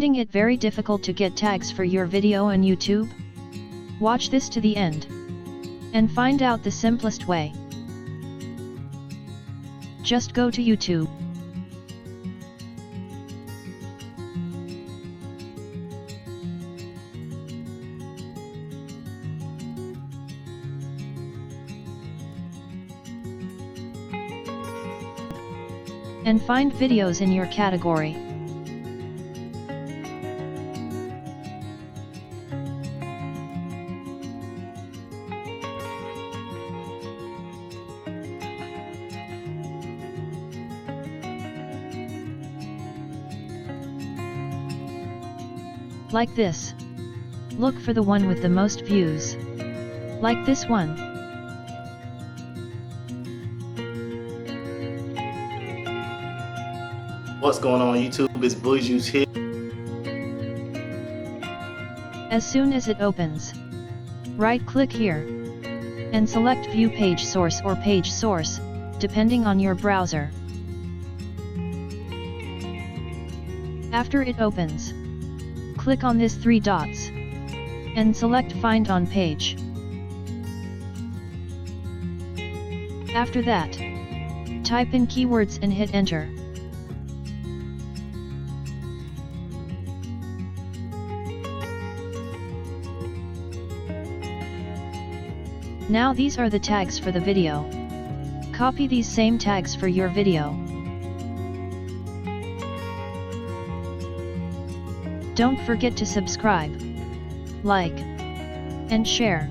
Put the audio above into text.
Finding it very difficult to get tags for your video on YouTube? Watch this to the end and find out the simplest way. Just go to YouTube. And find videos in your category. Like this. Look for the one with the most views. Like this one. What's going on YouTube? It's Boy Juice here. As soon as it opens, right-click here and select View Page Source or Page Source, depending on your browser. After it opens, click on this 3 dots and select Find on Page. After that, type in keywords and hit Enter. Now these are the tags for the video. Copy these same tags for your video. Don't forget to subscribe, like, and share.